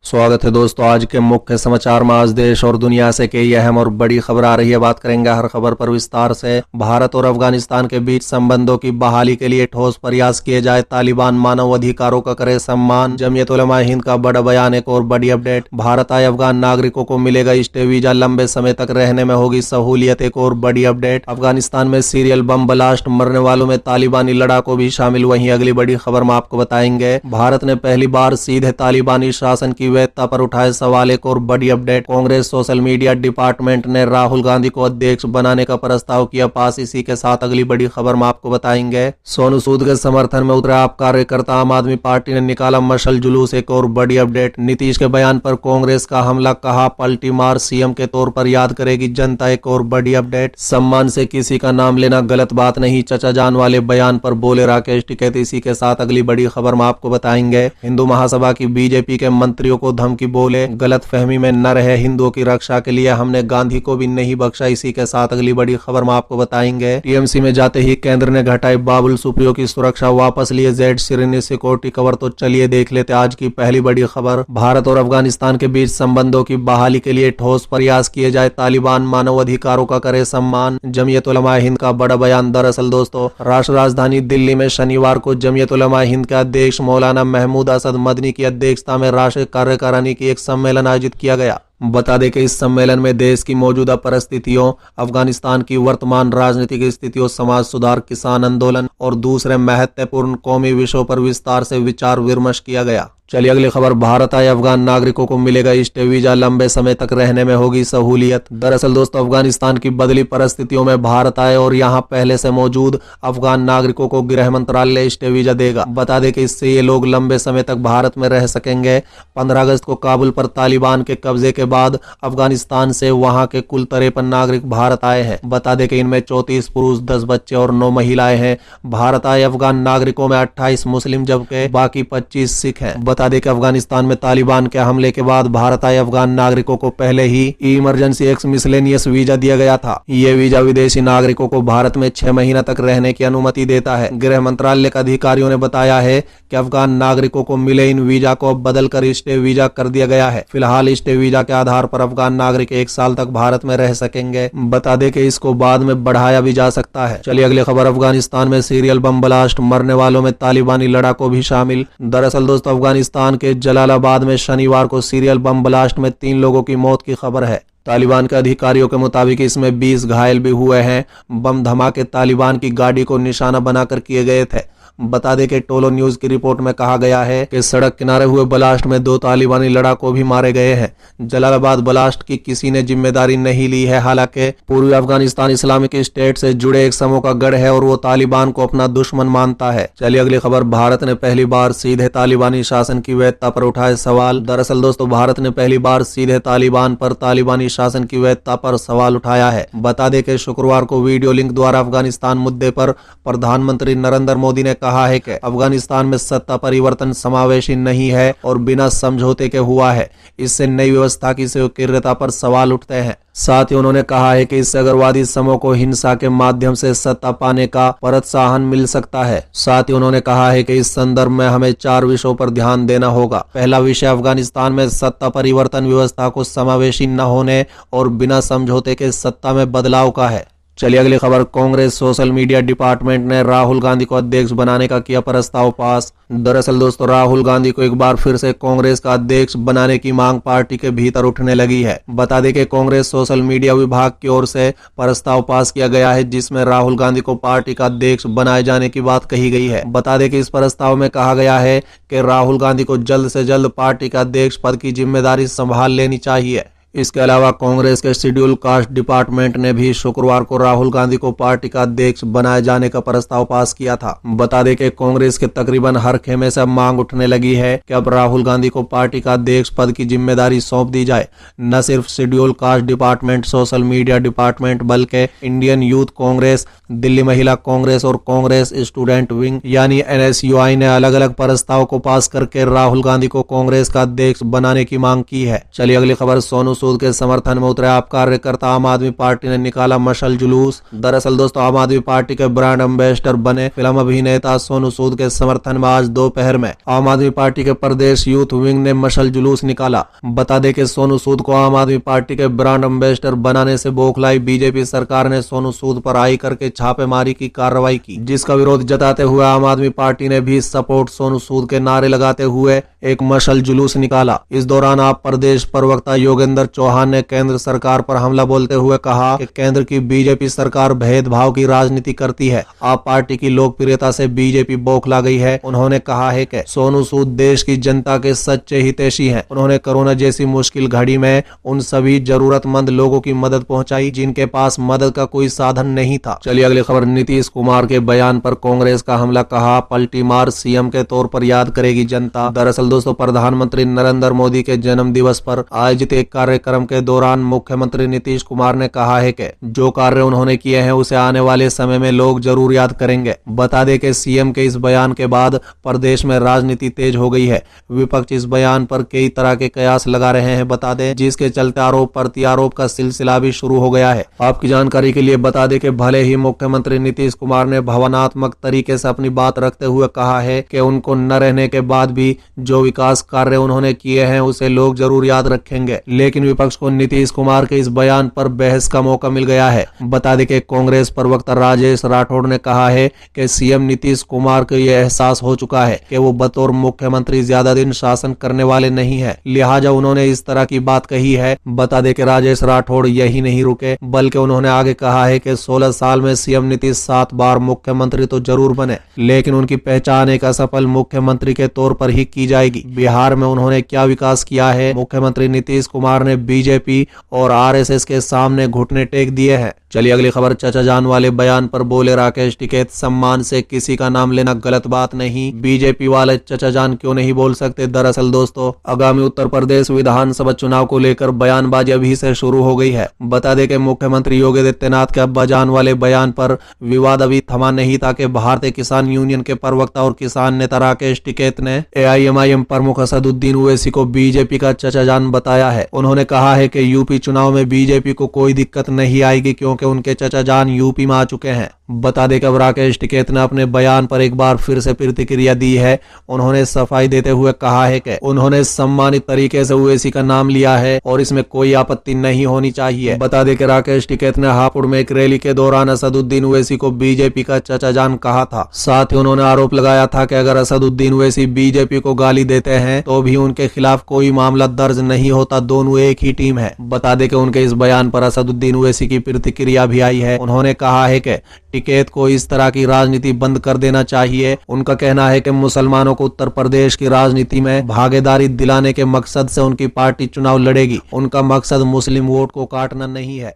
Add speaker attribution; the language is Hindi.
Speaker 1: स्वागत है दोस्तों। आज के मुख्य समाचार में आज देश और दुनिया से कई अहम और बड़ी खबर आ रही है। बात करेंगे हर खबर पर विस्तार से। भारत और अफगानिस्तान के बीच संबंधों की बहाली के लिए ठोस प्रयास किए जाए, तालिबान मानव अधिकारों का करे सम्मान। जमीयत उलमा हिंद का बड़ा बयान। एक और बड़ी अपडेट, भारत आए अफगान नागरिकों को मिलेगा स्टे वीजा, लंबे समय तक रहने में होगी सहूलियत। एक और बड़ी अपडेट, अफगानिस्तान में सीरियल बम ब्लास्ट, मरने वालों में तालिबानी लड़ाकों भी शामिल। वहीं अगली बड़ी खबर में आपको बताएंगे, भारत ने पहली बार सीधे तालिबानी शासन की वैधता पर उठाए सवाल। एक और बड़ी update, Congress social media department ने राहुल गांधी को अध्यक्ष बनाने का प्रस्ताव किया पास। इसी के साथ अगली बड़ी खबर में आपको बताएंगे, सोनू सूद के समर्थन में उतरे आप कार्यकर्ता, आम आदमी पार्टी ने निकाला मशल जुलूस। एक और बड़ी अपडेट, नीतीश के बयान पर कांग्रेस का हमला, कहा पलटी मार सीएम के तौर पर याद करेगी जनता। एक और बड़ी अपडेट, सम्मान से किसी का नाम लेना गलत बात नहीं, चचा जान वाले बयान पर बोले राकेश टिकैत। इसी के साथ अगली बड़ी खबर में आपको बताएंगे, हिंदू महासभा की बीजेपी के मंत्रियों को धमकी, बोले गलत फहमी में न रहे, हिंदुओं की रक्षा के लिए हमने गांधी को भी नहीं बख्शा। इसी के साथ अगली बड़ी खबर में आपको बताएंगे, टीएमसी में जाते ही केंद्र ने घटाई बाबुल सुप्रियो की सुरक्षा, वापस लिए जेड श्रेणी सिक्योरिटी कवर। तो चलिए देख लेते आज की पहली बड़ी खबर। भारत और अफगानिस्तान के बीच संबंधों की बहाली के लिए ठोस प्रयास किए जाए, तालिबान मानव अधिकारों का करे सम्मान। जमीयत उलमा हिंद का बड़ा बयान। दरअसल दोस्तों, राष्ट्र राजधानी दिल्ली में शनिवार को जमीयत उलमा हिंद के अध्यक्ष मौलाना महमूद असद मदनी की अध्यक्षता में राष्ट्रीय कार्यकारिणी की एक सम्मेलन आयोजित किया गया। बता दें कि इस सम्मेलन में देश की मौजूदा परिस्थितियों, अफगानिस्तान की वर्तमान राजनीतिक स्थितियों, समाज सुधार, किसान आंदोलन और दूसरे महत्वपूर्ण कौमी विषयों पर विस्तार से विचार विमर्श किया गया। चलिए अगली खबर, भारत आए अफगान नागरिकों को मिलेगा स्टे वीजा, लंबे समय तक रहने में होगी सहूलियत। दरअसल दोस्तों, अफगानिस्तान की बदली परिस्थितियों में भारत आए और यहां पहले से मौजूद अफगान नागरिकों को गृह मंत्रालय स्टे वीजा देगा। बता दें कि इससे ये लोग लंबे समय तक भारत में रह सकेंगे। 15 अगस्त को काबुल पर तालिबान के कब्जे के बाद अफगानिस्तान से वहां के कुल 53 नागरिक भारत आए हैं। बता दें कि इनमें 34 पुरुष, 10 बच्चे और 9 महिलाएं हैं। भारत आए अफगान नागरिकों में 28 मुस्लिम जबकि बाकी 25 सिख हैं। बता दें कि अफगानिस्तान में तालिबान के हमले के बाद भारत आए अफगान नागरिकों को पहले ही इमरजेंसी एक्स मिसलेनियस वीजा दिया गया था। ये वीजा विदेशी नागरिकों को भारत में 6 महीना तक रहने की अनुमति देता है। गृह मंत्रालय के अधिकारियों ने बताया है कि अफगान नागरिकों को मिले इन वीजा को अब बदलकर स्टे वीजा कर दिया गया है। फिलहाल स्टे वीजा के आधार पर अफगान नागरिक 1 साल तक भारत में रह सकेंगे। बता दें कि इसको बाद में बढ़ाया भी जा सकता है। चलिए अगली खबर, अफगानिस्तान में सीरियल बम ब्लास्ट, मरने वालों में तालिबानी लड़ाकों भी शामिल। दरअसल दोस्तों, अफगानिस्तान के जलालाबाद में शनिवार को सीरियल बम ब्लास्ट में 3 लोगों की मौत की खबर है। तालिबान के अधिकारियों के मुताबिक इसमें 20 घायल भी हुए हैं। बम धमाके तालिबान की गाड़ी को निशाना बनाकर किए गए थे। बता दें कि टोलो न्यूज की रिपोर्ट में कहा गया है कि सड़क किनारे हुए ब्लास्ट में 2 तालिबानी लड़ाकों भी मारे गए हैं। जलालाबाद ब्लास्ट की किसी ने जिम्मेदारी नहीं ली है। हालांकि पूर्वी अफगानिस्तान इस्लामिक स्टेट से जुड़े एक समूह का गढ़ है और वो तालिबान को अपना दुश्मन मानता है। चलिए अगली खबर, भारत ने पहली बार सीधे तालिबानी शासन की वैधता पर उठाए सवाल। दरअसल दोस्तों, भारत ने पहली बार सीधे तालिबान पर तालिबानी शासन की वैधता पर सवाल उठाया है। बता दें कि शुक्रवार को वीडियो लिंक द्वारा अफगानिस्तान मुद्दे पर प्रधानमंत्री नरेंद्र मोदी ने कहा है कि अफगानिस्तान में सत्ता परिवर्तन समावेशी नहीं है और बिना समझौते के हुआ है। इससे नई व्यवस्था की स्वीकार्यता पर सवाल उठते हैं। साथ ही उन्होंने कहा है कि इससे अगरवादी समूह को हिंसा के माध्यम से सत्ता पाने का प्रोत्साहन मिल सकता है। साथ ही उन्होंने कहा है कि इस संदर्भ में हमें 4 विषयों पर ध्यान देना होगा। पहला विषय अफगानिस्तान में सत्ता परिवर्तन व्यवस्था को समावेशी न होने और बिना समझौते के सत्ता में बदलाव का है। चलिए अगली खबर, कांग्रेस सोशल मीडिया डिपार्टमेंट ने राहुल गांधी को अध्यक्ष बनाने का किया प्रस्ताव पास। दरअसल दोस्तों, राहुल गांधी को एक बार फिर से कांग्रेस का अध्यक्ष बनाने की मांग पार्टी के भीतर उठने लगी है। बता दें कि कांग्रेस सोशल मीडिया विभाग की ओर से प्रस्ताव पास किया गया है जिसमें राहुल गांधी को पार्टी का अध्यक्ष बनाए जाने की बात कही गई है। बता दें कि इस प्रस्ताव में कहा गया है कि राहुल गांधी को जल्द से जल्द पार्टी का अध्यक्ष पद की जिम्मेदारी संभाल लेनी चाहिए। इसके अलावा कांग्रेस के शेड्यूल कास्ट डिपार्टमेंट ने भी शुक्रवार को राहुल गांधी को पार्टी का अध्यक्ष बनाए जाने का प्रस्ताव पास किया था। बता दें कि कांग्रेस के तकरीबन हर खेमे से मांग उठने लगी है कि अब राहुल गांधी को पार्टी का अध्यक्ष पद की जिम्मेदारी सौंप दी जाए। न सिर्फ schedule caste department, social media department, बल्कि इंडियन यूथ कांग्रेस, दिल्ली महिला कांग्रेस और कांग्रेस स्टूडेंट विंग यानी NSUI ने अलग अलग प्रस्ताव को पास करके राहुल गांधी को कांग्रेस का अध्यक्ष बनाने की मांग की है। चलिए अगली खबर, सोनू सूद सूद के समर्थन में उतरे आप कार्यकर्ता आम आदमी पार्टी ने निकाला मशाल जुलूस। दरअसल दोस्तों आम आदमी पार्टी के ब्रांड एम्बेसडर बने फिल्म अभिनेता सोनू सूद के समर्थन में आज दोपहर में आम आदमी पार्टी के प्रदेश यूथ विंग ने मशाल जुलूस निकाला। बता दें कि सोनू सूद को आम आदमी पार्टी के ब्रांड एम्बेसडर बनाने से बौखलाई बीजेपी सरकार ने सोनू सूद पर आई करके छापेमारी की कार्रवाई की, जिसका विरोध जताते हुए आम आदमी पार्टी ने भी सपोर्ट सोनू सूद के नारे लगाते हुए एक मशाल जुलूस निकाला। इस दौरान आप प्रदेश प्रवक्ता योगेंद्र चौहान ने केंद्र सरकार पर हमला बोलते हुए कहा कि केंद्र की बीजेपी सरकार भेदभाव की राजनीति करती है। आप पार्टी की लोकप्रियता से बीजेपी बौखला गई है। उन्होंने कहा है कि सोनू सूद देश की जनता के सच्चे हितैषी हैं। उन्होंने कोरोना जैसी मुश्किल घड़ी में उन सभी जरूरतमंद लोगों की मदद पहुंचाई जिनके पास मदद का कोई साधन नहीं था। चलिए अगली खबर, नीतीश कुमार के बयान पर कांग्रेस का हमला, कहा पलटी मार सीएम के तौर पर याद करेगी जनता। दरअसल दोस्तों प्रधानमंत्री नरेंद्र मोदी के जन्म दिवस पर आयोजित एक कार्यक्रम के दौरान मुख्यमंत्री नीतीश कुमार ने कहा है कि जो कार्य उन्होंने किए हैं उसे आने वाले समय में लोग जरूर याद करेंगे। बता दें कि सीएम के इस बयान के बाद प्रदेश में राजनीति तेज हो गई है। विपक्ष इस बयान पर कई तरह के कयास लगा रहे हैं, बता दें, जिसके चलते आरोप प्रत्यारोप का सिलसिला भी शुरू हो गया है। आपकी जानकारी के लिए बता दें कि भले ही मुख्यमंत्री नीतीश कुमार ने भावनात्मक तरीके से अपनी बात रखते हुए कहा है कि उनको न रहने के बाद भी जो विकास कार्य उन्होंने किए हैं उसे लोग जरूर याद रखेंगे, लेकिन विपक्ष को नीतीश कुमार के इस बयान पर बहस का मौका मिल गया है। बता दें कि कांग्रेस प्रवक्ता राजेश राठौड़ ने कहा है कि सीएम नीतीश कुमार को यह एहसास हो चुका है कि वो बतौर मुख्यमंत्री ज्यादा दिन शासन करने वाले नहीं है, लिहाजा उन्होंने इस तरह की बात कही है। बता दें कि राजेश राठौड़ यही नहीं रुके, बल्कि उन्होंने आगे कहा है कि 16 साल में सीएम नीतीश 7 बार मुख्यमंत्री तो जरूर बने, लेकिन उनकी पहचान एक असफल मुख्यमंत्री के तौर पर ही की जाएगी। बिहार में उन्होंने क्या विकास किया है? मुख्यमंत्री नीतीश कुमार ने बीजेपी और आरएसएस के सामने घुटने टेक दिए हैं। चलिए अगली खबर, चचा जान वाले बयान पर बोले राकेश टिकैत, सम्मान से किसी का नाम लेना गलत बात नहीं, बीजेपी वाले चचा जान क्यों नहीं बोल सकते। दरअसल दोस्तों आगामी उत्तर प्रदेश विधानसभा चुनाव को लेकर बयानबाजी अभी से शुरू हो गई है। बता दें कि मुख्यमंत्री योगी आदित्यनाथ के अब्बा जान वाले बयान पर विवाद अभी थमा नहीं था कि भारतीय किसान यूनियन के प्रवक्ता और किसान नेता राकेश टिकैत ने एआईएमआईएम प्रमुख असदुद्दीन ओवैसी को बीजेपी का चचा जान बताया है। उन्होंने कहा है कि यूपी चुनाव में बीजेपी को कोई दिक्कत नहीं आएगी क्योंकि उनके चचा जान यूपी में आ चुके हैं। बता दें कि अब राकेश टिकैत ने अपने बयान पर एक बार फिर से प्रतिक्रिया दी है। उन्होंने सफाई देते हुए कहा है कि उन्होंने सम्मानित तरीके से ओवैसी का नाम लिया है और इसमें कोई आपत्ति नहीं होनी चाहिए। बता दें कि राकेश टिकैत ने हापुड़ में एक रैली के दौरान असदुद्दीन ओवैसी को बीजेपी का चचा जान कहा था। साथ ही उन्होंने आरोप लगाया था कि अगर असदुद्दीन ओवैसी बीजेपी को गाली देते हैं तो भी उनके खिलाफ कोई मामला दर्ज नहीं होता, दोनों एक ही टीम है। बता दें कि उनके इस बयान पर असदुद्दीन ओवैसी की प्रतिक्रिया भी आई है। उन्होंने कहा है कि टिकैत को इस तरह की राजनीति बंद कर देना चाहिए। उनका कहना है कि मुसलमानों को उत्तर प्रदेश की राजनीति में भागीदारी दिलाने के मकसद से उनकी पार्टी चुनाव लड़ेगी। उनका मकसद मुस्लिम वोट को काटना नहीं है।